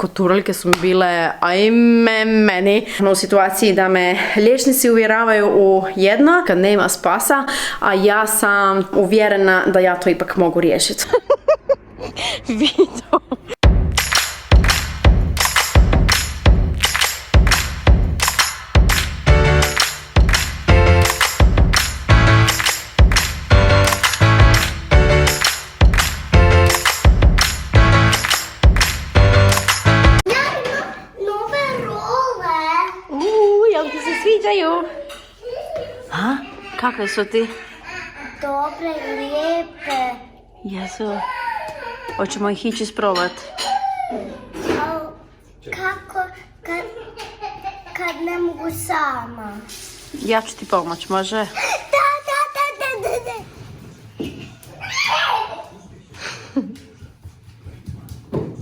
koturaljke su mi bile, ajme meni, u situaciji da me liječnici uvjeravaju u jedno, kad nema spasa, a ja sam uvjerena da ja to ipak mogu riješiti. Vito. Jel ti se sviđaju? A? Kakve su ti? Dobre, lijepe. Jesu. Hoćemo ih ići isprobat. Kako kad ne mogu sama? Ja ću ti pomoć, može? Da.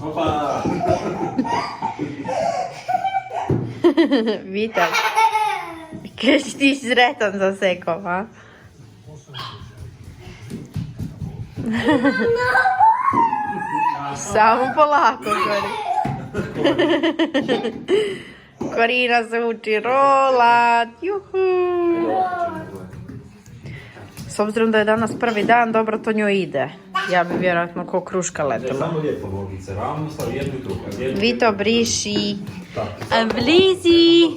Opa! Vita. Kaži ti sretan za sekom, a? Samo polako, Kori. Korina se uči rolat. Juhu. S obzirom da je danas prvi dan, dobro to njoj ide. Ja bi vjerojatno ko kruška letela. Samo lijepo logice, ravno stav jednu i drugu. Vito, briši. Blizi.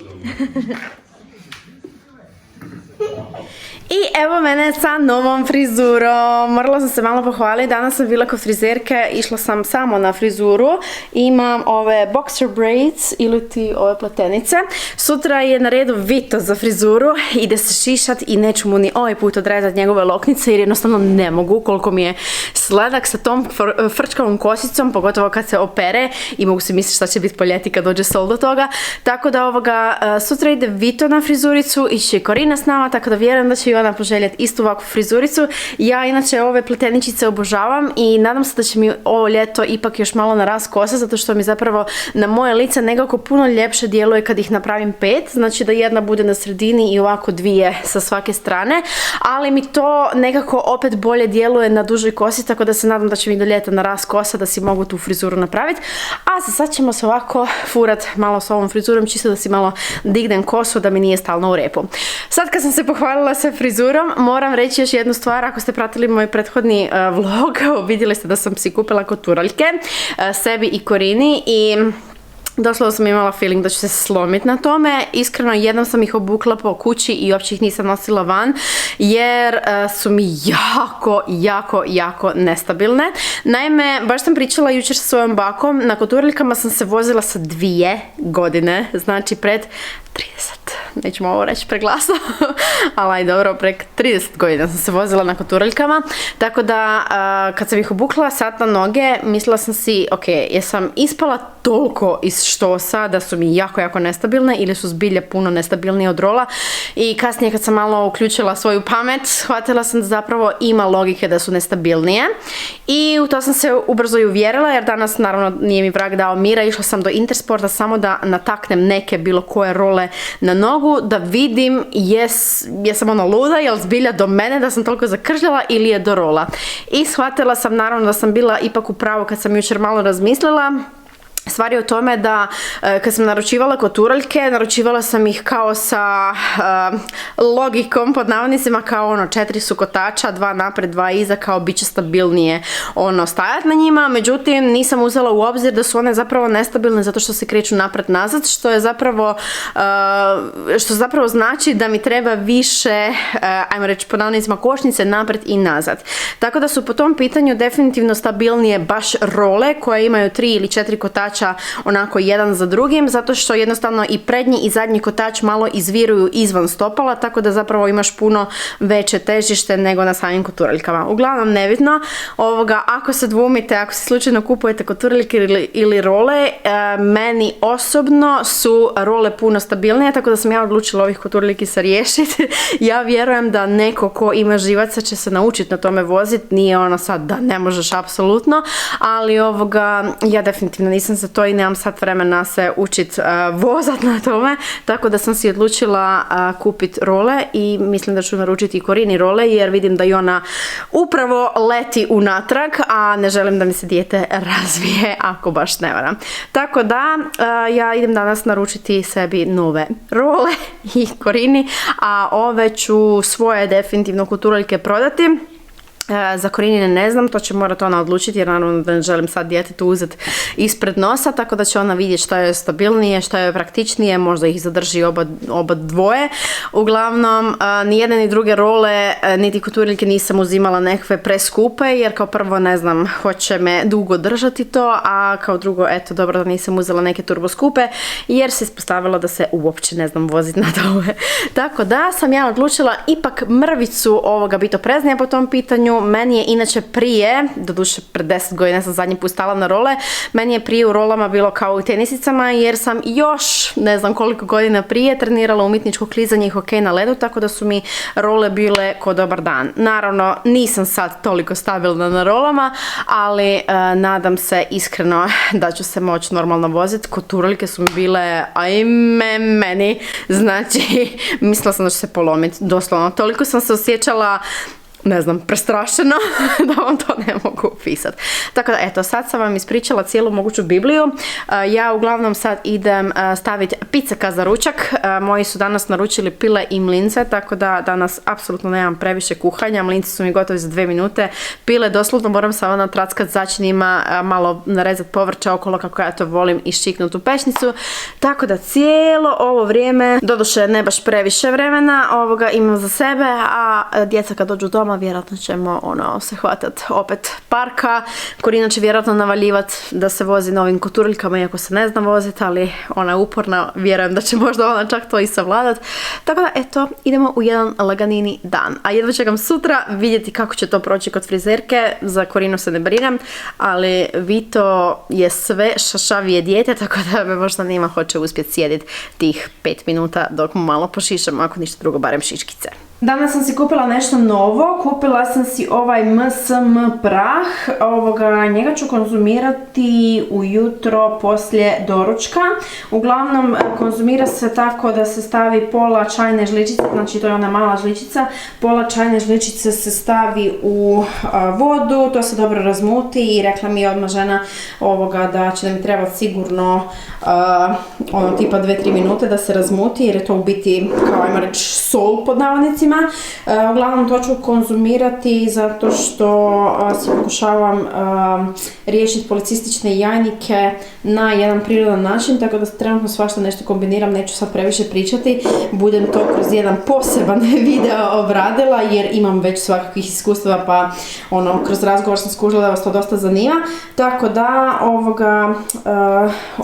I evo mene sa novom frizurom. Morala sam se malo pohvaliti. Danas sam bila kod frizerke, išla sam samo na frizuru. Imam ove boxer braids ili ti ove pletenice. Sutra je na redu Vito za frizuru. Ide se šišat i neću mu ni ovaj put odrezati njegove loknice jer jednostavno ne mogu koliko mi je sladak sa tom frčkavom kosicom, pogotovo kad se opere i mogu si misliti šta će biti po ljeti kad dođe sol do toga. Tako da sutra ide Vito na frizuricu, iće Korina s nama, tako da vjerujem da će i ona poželjeti istu ovakvu frizuricu. Ja inače ove pleteničice obožavam i nadam se da će mi ovo ljeto ipak još malo narast kosa, zato što mi zapravo na moje lice nekako puno ljepše djeluje kad ih napravim 5, znači da jedna bude na sredini i ovako 2 sa svake strane, ali mi to nekako opet bolje djeluje na dužoj kosi, tako da se nadam da će mi do ljeta narast kosa da si mogu tu frizuru napraviti. A za sad ćemo se ovako furat malo s ovom frizurom, čisto da si malo dignem kosu da mi nije stalno u repu. Sad kad sam se pohvalila sa frizurom, moram reći još jednu stvar. Ako ste pratili moj prethodni vlog, vidjeli ste da sam si kupila koturaljke sebi i Korini i doslovno sam imala feeling da ću se slomiti na tome. Iskreno, jednom sam ih obukla po kući i uopće ih nisam nosila van jer su mi jako nestabilne. Naime, baš sam pričala jučer sa svojom bakom, na koturaljkama sam se vozila sa 2 godine, znači pred 30, nećemo ovo reći preglasno, ali aj dobro, prek 30 godina sam se vozila na koturaljkama, tako da kad sam ih obukla sad na noge, mislila sam si, ok, jesam ispala toliko iz štosa da su mi jako nestabilne ili su zbilja puno nestabilnije od rola i kasnije kad sam malo uključila svoju pamet, shvatila sam da zapravo ima logike da su nestabilnije i u to sam se ubrzo i uvjerila jer danas naravno nije mi vrag dao mira, išla sam do Intersporta samo da nataknem neke bilo koje role na nogu, da vidim jesam ono luda, jel zbilja do mene da sam toliko zakržljala ili je do rola. I shvatila sam naravno da sam bila ipak u pravu kad sam jučer malo razmislila. Stvar je u tome da kad sam naručivala koturaljke, naručivala sam ih kao sa logikom, pod navodnicima, kao ono 4 su kotača, 2 napred, 2 iza, kao bit će stabilnije stajati na njima, međutim nisam uzela u obzir da su one zapravo nestabilne zato što se kreću napred nazad, što zapravo znači da mi treba više, ajmo reći pod navodnicima, kočnice napred i nazad. Tako da su po tom pitanju definitivno stabilnije baš role koje imaju 3 ili 4 kotača onako jedan za drugim, zato što jednostavno i prednji i zadnji kotač malo izviruju izvan stopala, tako da zapravo imaš puno veće težište nego na samim koturaljkama. Uglavnom nebitno, ako se dvumite, ako se slučajno kupujete koturaljke ili role, meni osobno su role puno stabilnije, tako da sam ja odlučila ovih koturaljki se riješiti. Ja vjerujem da neko ko ima živaca će se naučiti na tome voziti, nije ono sad da ne možeš apsolutno, ali ja definitivno nisam za to i nemam sad vremena se učit vozat na tome, tako da sam si odlučila kupiti role i mislim da ću naručiti i Korini role jer vidim da i ona upravo leti unatrag, a ne želim da mi se dijete razvije ako baš ne varam. Tako da ja idem danas naručiti sebi nove role i Korini, a ove ću svoje definitivno kulturaljke prodati. Za Korinine ne znam, to će morati ona odlučiti jer naravno da ne želim sad djetetu uzeti ispred nosa, tako da će ona vidjeti šta je stabilnije, šta je praktičnije, možda ih zadrži oba dvoje. Uglavnom, ni jedne ni druge role, niti kulturiljke nisam uzimala nekakve preskupe jer kao prvo ne znam, hoće me dugo držati to, a kao drugo, eto, dobro da nisam uzela neke turbo skupe jer se ispostavilo da se uopće ne znam voziti na tome. Tako da sam ja odlučila ipak mrvicu ovoga biti opreznija po tom pitanju. Meni je inače prije, doduše pred 10 godina sam zadnji put stala na role, meni je prije u rolama bilo kao u tenisicama jer sam još ne znam koliko godina prije trenirala umjetničko klizanje i hokej na ledu, tako da su mi role bile ko dobar dan. Naravno nisam sad toliko stabilna na rolama, ali nadam se iskreno da ću se moći normalno voziti. Kulturaljke su mi bile ajme meni, znači mislila sam da ću se polomiti, doslovno toliko sam se osjećala ne znam, prestrašeno da vam to ne mogu opisati. Tako da, eto, sad sam vam ispričala cijelu moguću Bibliju. Ja uglavnom sad idem staviti piceka za ručak. Moji su danas naručili pile i mlince, tako da danas apsolutno nemam previše kuhanja. Mlinci su mi gotovi za 2 minute. Pile doslovno moram samo natrackat začinima, malo narezati povrća okolo kako ja to volim i šiknuti u pečnicu. Tako da cijelo ovo vrijeme, doduše ne baš previše vremena, imam za sebe, a djeca kad dođu doma vjerojatno ćemo se hvatati opet parka. Korina će vjerojatno navaljivati da se vozi novim kulturiljkama iako se ne zna voziti, ali ona je uporna, vjerujem da će možda ona čak to i savladat. Tako da eto, idemo u jedan laganini dan. A jedva čekam sutra vidjeti kako će to proći kod frizerke. Za Korinu se ne brinem, ali Vito je sve šašavije dijete, tako da me možda nima hoće uspjeti sjediti tih 5 minuta dok mu malo pošišamo, ako ništa drugo, barem šiškice. Danas sam si kupila nešto novo, kupila sam si ovaj MSM prah, njega ću konzumirati ujutro poslije doručka. Uglavnom konzumira se tako da se stavi pola čajne žličice, znači to je ona mala žličica, pola čajne žličice se stavi u vodu, to se dobro razmuti i rekla mi je odmah žena da će mi trebati sigurno tipa 2-3 minute da se razmuti jer je to u biti kao ajmo reći sol pod navodnicima. Uglavnom to ću konzumirati zato što si pokušavam riješiti policistične jajnike na jedan prirodan način, tako da trenutno svašta nešto kombiniram, neću sad previše pričati, budem to kroz jedan poseban video obradila jer imam već svakakvih iskustava pa kroz razgovor sam skužila da vas to dosta zanima, tako da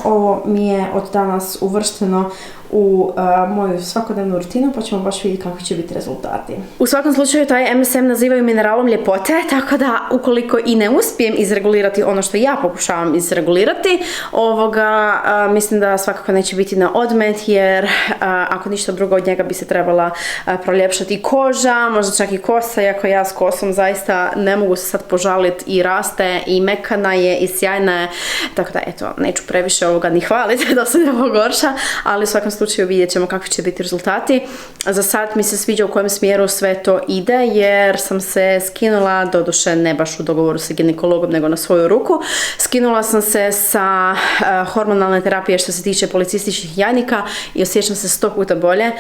ovo mi je od danas uvršteno u moju svakodnevnu rutinu, pa ćemo baš vidjeti kako će biti rezultati. U svakom slučaju taj MSM nazivaju mineralom ljepote, tako da ukoliko i ne uspijem izregulirati ono što ja pokušavam izregulirati, mislim da svakako neće biti na odmet, jer ako ništa drugo od njega bi se trebala proljepšati koža, možda čak i kosa, iako ja s kosom zaista ne mogu se sad požaliti i raste i mekana je i sjajna je, tako da eto, neću previše ni hvaliti da se ne pogorša, ali u svakom slučaju vidjet ćemo kakvi će biti rezultati. Za sad mi se sviđa u kojem smjeru sve to ide jer sam se skinula, doduše ne baš u dogovoru sa ginekologom nego na svoju ruku, skinula sam se sa hormonalne terapije što se tiče policističnih jajnika i osjećam se 100 puta bolje,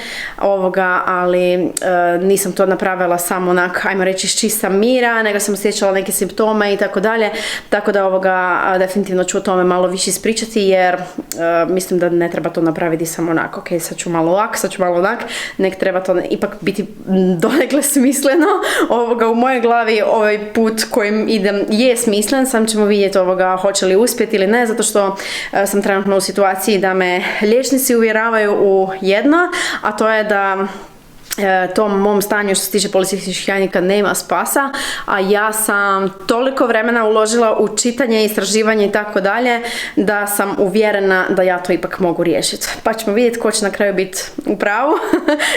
ali nisam to napravila samo onak, ajmo reći, iz čista mira, nego sam osjećala neke simptome i tako dalje, tako da definitivno ću o tome malo više ispričati jer mislim da ne treba to napraviti samo onak, ok, sad ću malo ovak, sad ću malo onak, nek treba to ipak biti donekle smisleno. U mojoj glavi ovaj put kojim idem je smislen, sam ćemo vidjeti hoće li uspjeti ili ne, zato što sam trenutno u situaciji da me liječnici uvjeravaju u jedno, a to je da tom mom stanju što se tiče policijskih jajnika nema spasa, a ja sam toliko vremena uložila u čitanje, istraživanje i tako dalje, da sam uvjerena da ja to ipak mogu riješiti. Pa ćemo vidjeti ko će na kraju biti u pravu.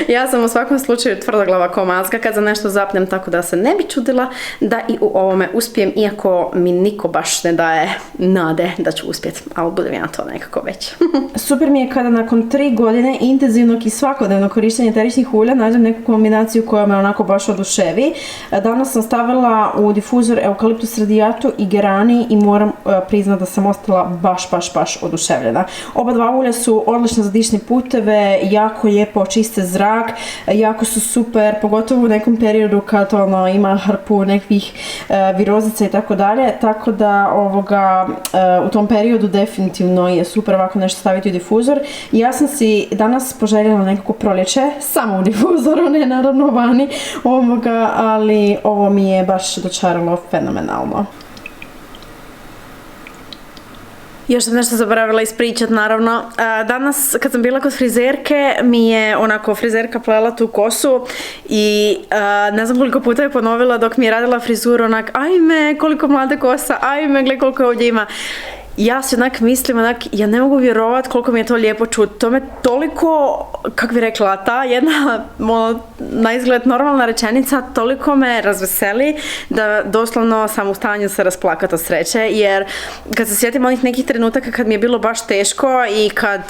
Ja sam u svakom slučaju tvrdoglava ko mazga kad za nešto zapnem, tako da se ne bi čudila da i u ovome uspijem, iako mi niko baš ne daje nade da ću uspjeti, ali budem ja to nekako već. Super mi je kada nakon 3 godine intenzivnog i svakodnevnog korištenja eteričnih ulja nađem neku kombinaciju koja me onako baš oduševi. Danas sam stavila u difuzor eukaliptus radiatu i gerani i moram priznati da sam ostala baš oduševljena. Oba dva ulja su odlična za dišne puteve, jako lijepo čiste zrak, jako su super, pogotovo u nekom periodu kad ima hrpu nekih virozica i tako dalje, tako da u tom periodu definitivno je super ovako nešto staviti u difuzor. Ja sam si danas poželjela nekako proljeće, samo u difuzoru, ne naravno vani, ali ovo mi je baš dočaralo fenomenalno. Još sam nešto zaboravila ispričat, naravno. Danas kad sam bila kod frizerke, mi je onako frizerka plela tu kosu i ne znam koliko puta je ponovila dok mi je radila frizuru, onak, ajme, koliko mlade kosa, ajme, gle koliko ovdje ima. Ja si onak mislim, ja ne mogu vjerovat koliko mi je to lijepo čuti. To me toliko, kako bi rekla, ta jedna na izgled normalna rečenica toliko me razveseli da doslovno sam u stanju se rasplakati od sreće, jer kad se sjetim onih nekih trenutaka kad mi je bilo baš teško i kad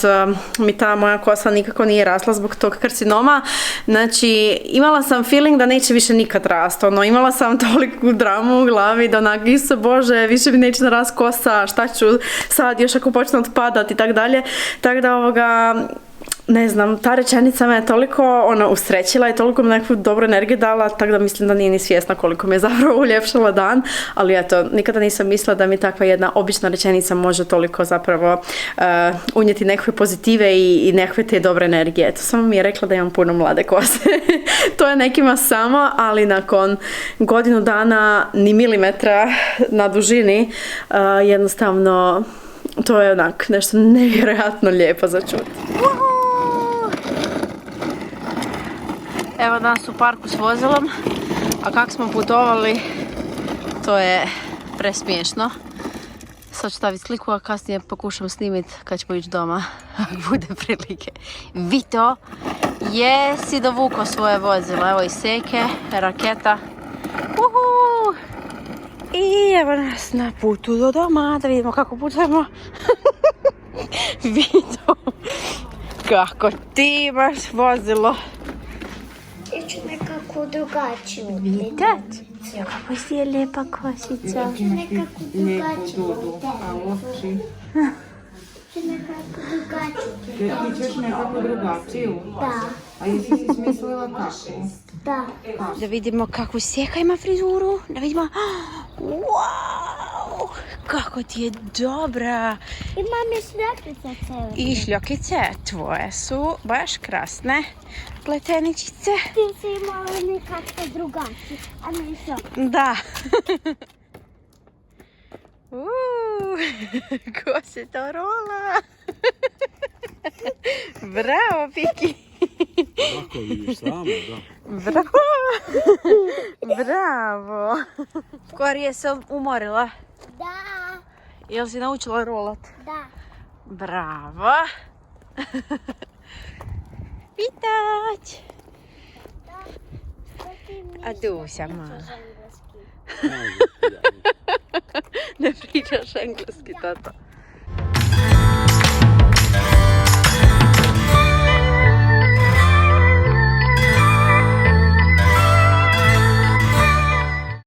mi ta moja kosa nikako nije rasla zbog tog karcinoma, znači imala sam feeling da neće više nikad rast, imala sam toliku dramu u glavi da onak, Isuse Bože, više mi neće narast kosa, šta ću sad još ako počne otpadat i tak dalje, tako da ne znam, ta rečenica me toliko usrećila i toliko mi nekakvu dobru energiju dala, tako da mislim da nije ni svjesna koliko mi je zapravo uljepšala dan, ali eto, nikada nisam mislila da mi takva jedna obična rečenica može toliko zapravo unijeti nekakve pozitive i nekakve te dobre energije. Eto, samo mi je rekla da imam puno mlade kose. To je nekima samo, ali nakon godinu dana ni milimetra na dužini, jednostavno to je onak nešto nevjerojatno lijepo za čuti. Evo danas u parku s vozilom, a kako smo putovali, to je presmiješno. Sad ću staviti sliku, a kasnije pokušam snimiti kad ćemo ići doma, bude prilike. Vito, jesi dovukao svoje vozilo, evo i Seke, Raketa. Uhu! I evo nas na putu do doma, da vidimo kako putujemo. Vito, kako ti imaš vozilo. Iću nekako drugačiju. Vidat? Kako si je lijepa kosica. Iću nekako drugačiju. Ti ćeš nekako drugačiju? Da. A jesi si smislila kako? Da. Da vidimo kakvu Seka ima frizuru. Da vidimo. Wow! Kako ti je dobra. Imam i šljakice cele. I šljokice tvoje su baš krasne pleteničice. Ti si imala nekako drugačiju, a ne što? Da. Ko se to rola? Bravo, Piki. Ako vidiš samo, da. Bravo. Bravo. Korije se umorila. Da. Jel si naučila rolat? Da. Bravo. Vitać. A Duša mala. Ne pričaš engleski, tata.